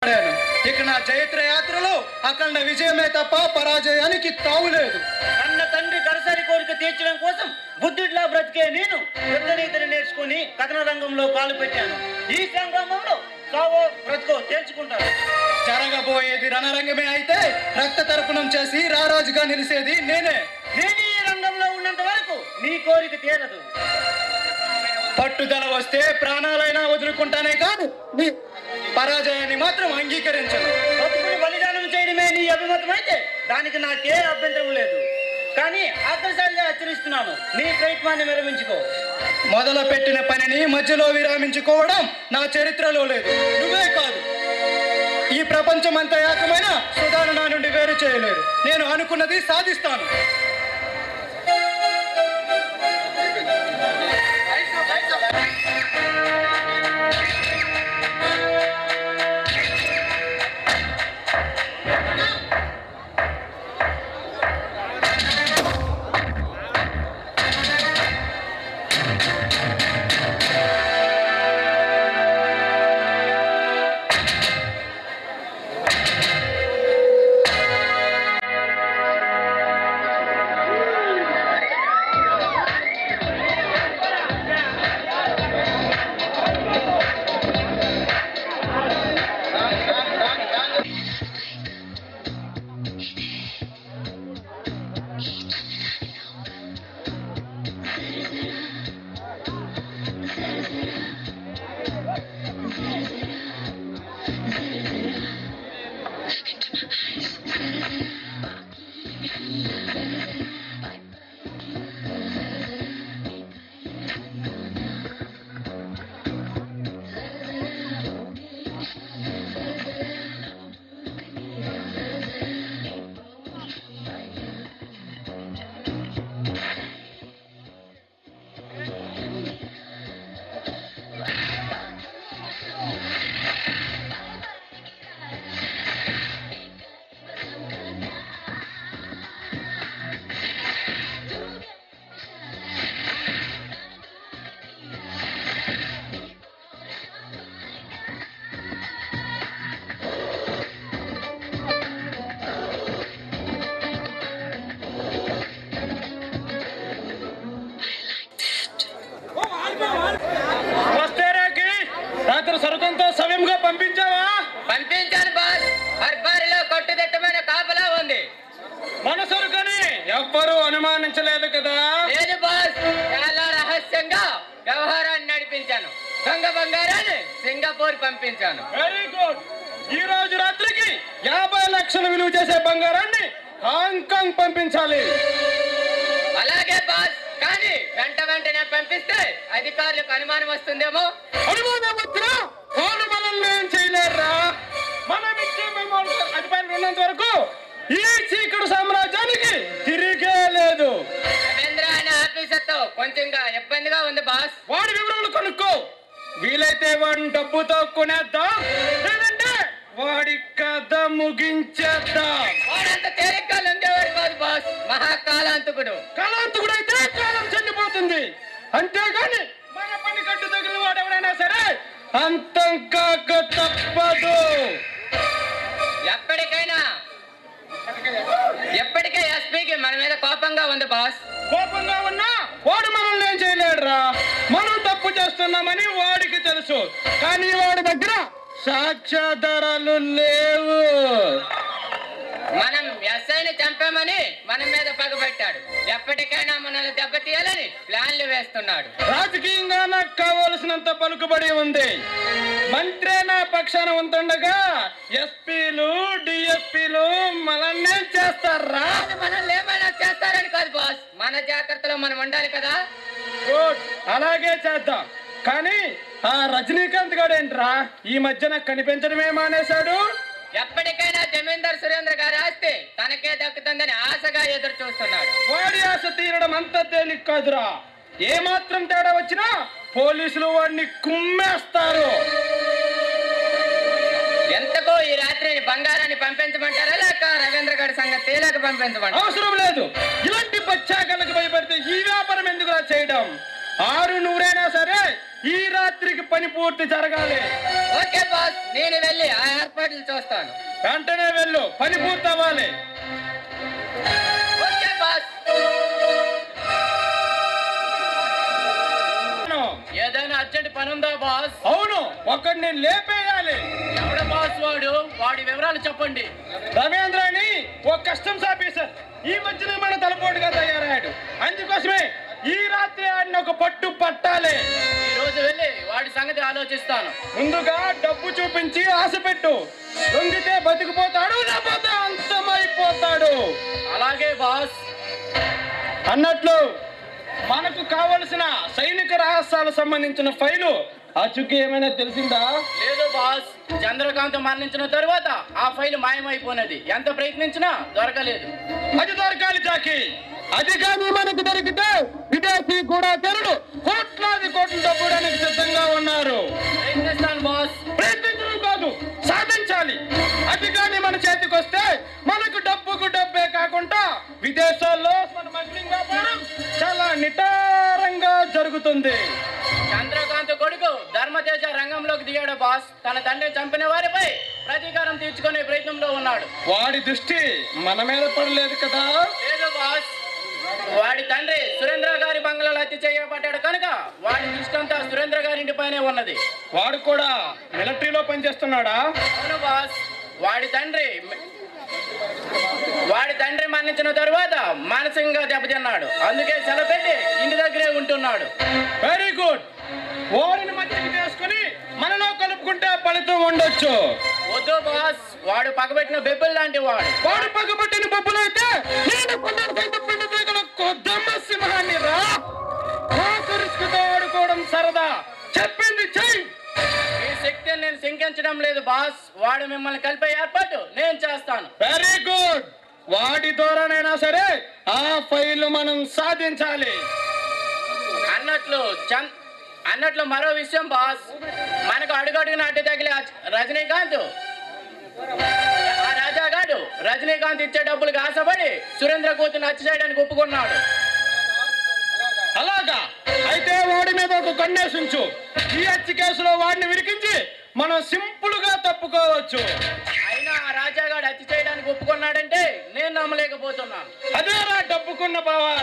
ఇక నా చైత్ర యాత్రలో అఖండ విజయమే తప్ప పరాజయానికి తావులేదు. అన్న తండ్రి కరసరి కోరిక తీర్చడం కోసం బుద్ధిట్లా బ్రతికే నేను యుద్ధ నీతిని నేర్చుకుని కథన రంగంలో కాలు పెట్టాను. ఈ సంగ్రామంలో సావో బ్రతుకో తేల్చుకుంటాను. జరగబోయేది రణరంగమే అయితే రక్త తర్పణం చేసి రారాజుగా నిలిసేది నేనే. నేను ఈ రంగంలో ఉన్నంత వరకు నీ కోరిక తీరదు. పట్టుదల వస్తే ప్రాణాలైనా వదులుకుంటానే కాదు పరాజయాన్ని మాత్రం అంగీకరించను. బ్రతుకుని బలిదానం చేయడమే నీ అభిమతం అయితే దానికి నాకే అభ్యంతరం లేదు. కానీ ఆఖరిసారిగా హెచ్చరిస్తున్నాను, నీ ప్రయత్నాన్ని విరమించుకో. మొదలు పెట్టిన పనిని మధ్యలో విరామించుకోవడం నా చరిత్రలో లేదు. నువ్వే కాదు, ఈ ప్రపంచం అంతా ఏకమైన సుధాను నా నుండి వేరు చేయలేరు. నేను అనుకున్నది సాధిస్తాను. సరుకంతో సమయంగా పంపించావా? పంపించాను బాస్. హర్బారిలో కట్టుదిట్టమైన కాపలా ఉంది. మన సరుకని ఎవ్వరూ అనుమానించలేదు కదా? లేదు బాస్, చాలా రహస్యంగా వ్యవహారాన్ని నడిపించాను. దొంగ బంగారాన్ని సింగపూర్ పంపించాను. Very good. ఈ రోజు రాత్రికి 50 లక్షలు విలువ చేసే బంగారాన్ని హాంకాంగ్ పంపించాలి. అలాగే బాస్, కానీ వెంటనే పంపిస్తే అధికారులకు అనుమానం వస్తుందేమో. అనుమానం వచ్చినా వాళ్ళు మనల్ని ఏం చేయలేరా? మనం ఇచ్చే అధికారులు ఉన్నంత వరకు ఈ చీకటి సామ్రాజ్యానికి తిరిగే లేదు. రవీంద్ర అనే ఆఫీసర్తో కొంచెంగా ఇబ్బందిగా ఉంది బాస్. వాడి వివరాలు కనుక్కో. వీలైతే వాడిని డబ్బుతో కొనేద్దాం, లేదంటే వాడి కథ ముగించేద్దాం. వాడంత తేలిగ్గా లొంగేవాడు కాదు బాస్, మహాకాలాంతకుడు. కాలాంతకుడు అయితే కాలం చెందిపోతుంది. అంతేగాని మన పని కట్టు తగిలిన వాడు ఎవరైనా సరే అంతం కాక తప్పదు. ఎప్పటికే ఎస్పీకి మన మీద కోపంగా ఉంది బాస్. కోపంగా ఉన్నా వాడు మనల్ని ఏం చేయలేడురా. మనం తప్పు చేస్తున్నామని వాడికి తెలుసు, కానీ వాడి దగ్గర సాక్ష్యాధారాలు లేవు. మనం ఎస్ఐని చంపామని మన మీద పగబట్టాడు. ఎప్పటికైనా మనల్ని దెబ్బతీయాలని ప్లాన్లు వేస్తున్నాడు. రాజకీయంగా నాకు కావలసినంత పలుకుబడి ఉంది. మంత్రి నా పక్షాన ఉంటుండగా ఎస్పీలు డిఎస్పీలు మనల్ని చేస్తారా? మనల్ని ఏమైనా చేస్తారని కాదు బాస్, మన జాగ్రత్తలో మనం ఉండాలి కదా. గుడ్, అలాగే చేద్దాం. కానీ ఆ రజనీకాంత్ గాడేంట్రా ఈ మధ్యన కనిపించడమే మానేశాడు? ఎప్పటికైనా జమీందార్ సురేంద్ర గారి ఆస్తి తనకే దక్కుతుందని ఆశగా ఎదురు చూస్తున్నాడు. వాడి ఆశ తీరడం అంత తేలిక కాదురా. ఏ మాత్రం తేడా వచ్చినా పోలీసులు వాడిని కుమ్మేస్తారు. ఎంతకో ఈ రాత్రి బంగారాన్ని పంపించమంటారా లేక రవీంద్ర గారి సంగతి తేలేక పంపించమంటారా? అవసరం లేదు. ఇలాంటి పచ్చాకలకు భయపడితే ఈ వ్యాపారం ఎందుకురా చేయడం? 600 సరే ఈ రాత్రికి పని పూర్తి జరగాలి. ఓకే బాస్, నేను వెళ్ళి ఆ ఏర్పాట్లు చూస్తాను. వెంటనే వెళ్ళు, పని పూర్తి అవ్వాలి. Okay boss. ఏదైనా అర్జెంట్ పని ఉందా బాస్? అవును, ఒక్కడిని లేపేయాలి. ఎవడ బాస్ వాడు? వాడి వివరాలు చెప్పండి. రవీంద్ర అని ఒక కస్టమ్స్ ఆఫీసర్ ఈ మధ్యనే మన తలపోటుగా తయారయ్యాడు. అందుకోసమే ఈ రాత్రి ఆయన ఒక పట్టు పట్టాలి. ఈ రోజు వెళ్ళి వాడి సంగతి ఆలోచిస్తాను. ముందుగా డబ్బు చూపించి ఆశ పెట్టు. దొంగితే బతికిపోతాడు, లేకపోతే అంతమైపోతాడు. అలాగే బాస్. అన్నట్లు మనకు కావలసిన సైనిక రహస్యాలకు సంబంధించిన ఫైలు అచుకి ఏమైనా తెలిసిందా? లేదు బాస్, చంద్రకాంత్ మరణించిన తరువాత ఆ ఫైల్ మాయమైపోయినది. ఎంత ప్రయత్నించినా దొరకలేదు. అది దొరకాలి చాకి. అది కానీ మనకు దొరికితే విదేశీ కూడా తెరుడు కోట్లాది కోట్లు డబ్బుడానికి సిద్ధంగా ఉన్నారు. ప్రయత్నిస్తాను బాస్. ప్రయత్నించడం కాదు, సాధించాలి. అది కానీ మన చేతికి వస్తే మనకు డబ్బుకు డబ్బే కాకుండా విదేశాల్లో మన మైనింగ్ వ్యాపారం చాలా నిటారంగా జరుగుతుంది. చంద్రకాంత్ కొడుకు ధర్మతేజ రంగంలోకి దిగాడు బాస్. తన తండ్రిని చంపిన వారిపై ప్రతీకారం తీర్చుకునే ప్రయత్నంలో ఉన్నాడు. వాడి దృష్టి మన మీద పడలేదు కదా? లేదు బాస్, వాడి తండ్రి సురేంద్ర గారి బంగ్లాలో హత్య చేయబడ్డాడు కనుక వాడి దృష్టి అంతా సురేంద్ర గారి ఇంటిపైనే ఉన్నది. వాడు కూడా మిలిటరీలో పనిచేస్తున్నాడా? అవును బాస్. వాడి తండ్రి మరణించిన తరువాత మానసికంగా దెబ్బతిన్నాడు. అందుకే సెలపెట్టి ఇంటి దగ్గరే ఉంటున్నాడు. Very good. వాడిని మధ్యకి చేసుకుని మనలో కలుపుకుంటే ఫలితం ఉండొచ్చు. వద్దు బాస్, వాడు పగబెట్టిన బెబ్బుల్ లాంటి వాడు. వాడు పగబట్టిన బొబ్బులు అయితే నేను కొద్దమ్మ సింహాన్ని రా. ఆడుకోవడం సరదా. చెప్పింది చెయ్యి. ఈ శక్తిని నేను శంకించడం లేదు బాస్. వాడు మిమ్మల్ని కలిపే ఏర్పాటు నేను చేస్తాను. Very good. వాడి ద్వారానైనా సరే ఆ ఫైల్ మనం సాధించాలి. అన్నట్లు మరో విషయం బాస్. మనకు అడుగడుగున అడ్డు తగిలే రజనీకాంత్, ఆ రాజాగాడు రజనీకాంత్ ఇచ్చే డబ్బులకు ఆశపడి సురేంద్ర కూతురు హత్య చేయడానికి ఒప్పుకున్నాడు. అలాగా అయితే వాడి మీద ఒక కన్నేసించు. ఈ హత్య కేసులో వాడిని విరికించి మనం సింపుల్ గా తప్పుకోవచ్చు. అయినా ఆ రాజాగాడు హత్య చేయడానికి ఒప్పుకున్నాడంటే నేను నమ్మలేకపోతున్నాను. అదేరా డబ్బుకున్న బావా.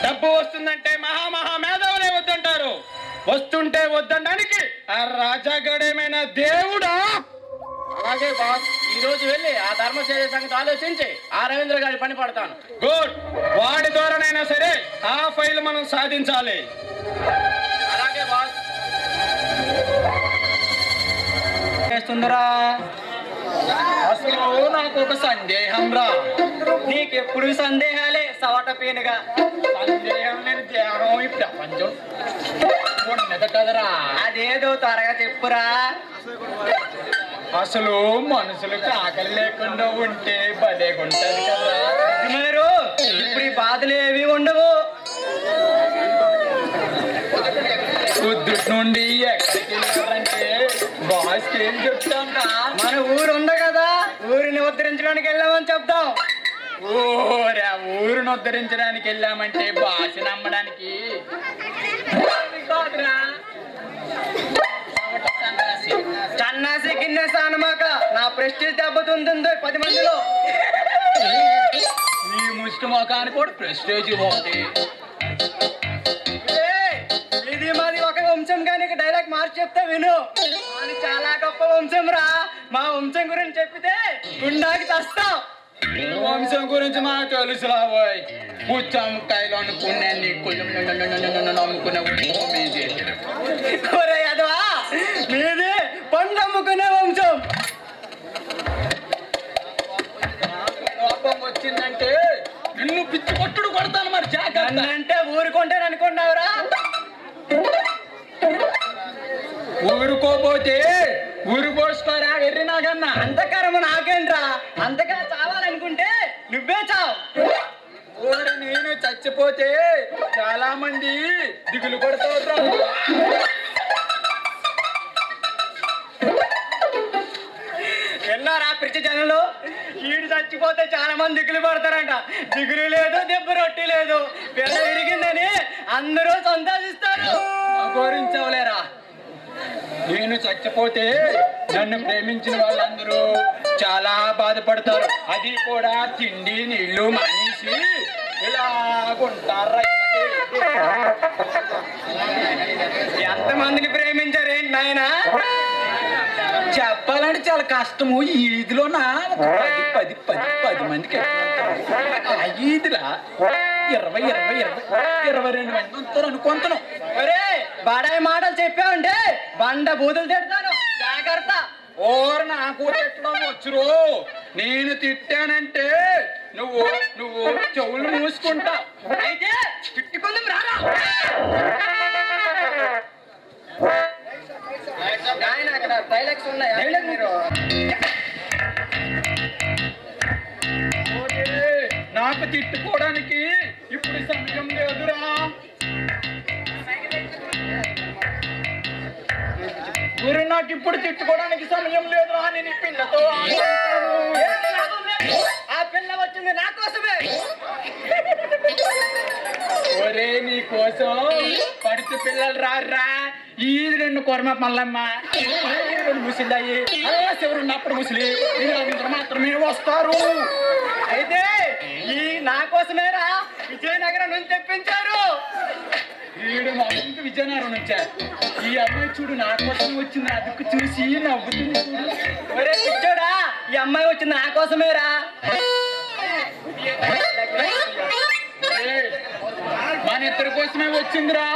డబ్బు వస్తుందంటే మహా మేధావులే వద్దంటారు. వస్తుంటే వద్దడానికి ఆ రాజాగాడేమైనా దేవుడా? అలాగే బాస్, ఈ రోజు వెళ్ళి ఆ ధర్మసేన సంగతి ఆలోచించి ఆ రవీంద్ర గారి పని పడతాను. గుడ్. వాడి ద్వారానైనా సరే ఆ ఫైల్ మనం సాధించాలి. అలాగే బాస్. చేస్తుందరా? అసలు నాకు ఒక సందేహం రా. నీకెప్పుడు సందేహాలే సవట పేనుగా. సందేహం లేని దేహం ఈ ప్రపంచం ఉన్నది కదరా. అదేదో త్వరగా చెప్పురా. అసలు మనుషులకు ఆకలి లేకుండా ఉంటే భలేగుంటది కదా. మీరు ఇప్పుడు ఈ బాధలు ఏవి ఉండవు. పొద్దుటి నుండి ఎక్కడికి వెళ్ళారంటే బాస్కి ఏం చెప్తాం రా? మన ఊరు ఉంది కదా, ఊరిని ఉద్ధరించడానికి వెళ్ళామని చెప్తాం. ఓరా, ఊరును ఉద్ధరించడానికి వెళ్ళామంటే భాష నమ్మడానికి సన్నాసి గిన్నెస్ అనమాక. నా ప్రెస్టీజ్ దెబ్బతుందో 10 మందిలో. ఈ ముష్టి మొఖాన్ని కూడా ప్రెస్టేజ్ ఒకటి. ఇది మాది ఒక వంశం కానీ డైలాగ్ మార్చి చెప్తా విను. అది చాలా గొప్ప వంశం రా. మా వంశం గురించి చెప్పితే గుండాకి చస్తాం. వంశం గురించి మాకు తెలుసులా పోయి. పుచ్చంకాయలు అనుకున్నాన్ని నమ్ముకునే ఒరే అదవా, మీది పండు అమ్ముకునే వంశం. కోపం వచ్చిందంటే నిన్ను పిచ్చి కొట్టుడు కొడతాను. మరి జాగ్రత్త. అంటే ఊరుకుంటాను అనుకున్నావురా? ఊరుకోపోతే ఊరు పోస్తారా ఎర్రి నాగన్నా. అంతకరము నాకేంట్రా. అంతగా చావాలనుకుంటే నువ్వే చావు. ఊరు నేను చచ్చిపోతే చాలా మంది దిగులు పడతారు. విన్నారా పిచ్చి జనంలో? ఈడు చచ్చిపోతే చాలా మంది దిగులు పడతారంట. దిగులు లేదు, దెబ్బ రొట్టి లేదు. పిల్ల విరిగిందని అందరూ సంతోషిస్తారు. ఘోరించవలేరా. నేను చచ్చిపోతే నన్ను ప్రేమించిన వాళ్ళందరూ చాలా బాధపడతారు. అది కూడా తిండి నీళ్లు మానేసి ఇలాగుంటారా. ఎంతమందిని ప్రేమించారేంటి నాయనా? చెప్పాలంటే చాలా కష్టము. ఈ ఈదిలోన ఒక 10 మందికి ఈదిలా 22 మంది ఉంటారు అనుకుంటున్నాం. ఒరే బడాయి మాటలు చెప్పావంటే బండ బూతులు తిడతాను, జాగ్రత్త. ఓరు నాకు తిట్టడం వచ్చురు. నేను తిట్టానంటే నువ్వు చెవులు మూసుకుంటా. అయితే తిట్టుకుందాం రారా. ఆయన అక్కడ డైలాగ్స్ ఉన్నాయి, మీరు నాకు తిట్టుకోవడానికి ఇప్పుడు సమయం లేదురా. గురు నాకు ఇప్పుడు తిట్టుకోవడానికి సమయం లేదురా. నేను ఈ పిల్లతో ఆ పిల్ల వచ్చింది నా కోసమే. ఒరే నీ కోసం పడుతు పిల్లలు రారా. ఈ 2 కొరమ మల్లమ్మ, 2 ముసిలయ్యి, అలా చివరున్నప్పుడు ముసిలి వీళ్ళందరూ మాత్రమే వస్తారు. అయితే ఈ నా కోసమేరా విజయనగరం నుంచి తెప్పించారు. వీడు మా ఇంటి విజయనగరం నుంచా. ఈ అమ్మాయి చూడు నా కోసం వచ్చింది. అదుకు చూసి నవ్వుతుంది చూడు. ఒరే పిచ్చోడా, ఈ అమ్మాయి వచ్చింది నా కోసమేరా. మన ఇద్దరి కోసమే వచ్చిందిరా.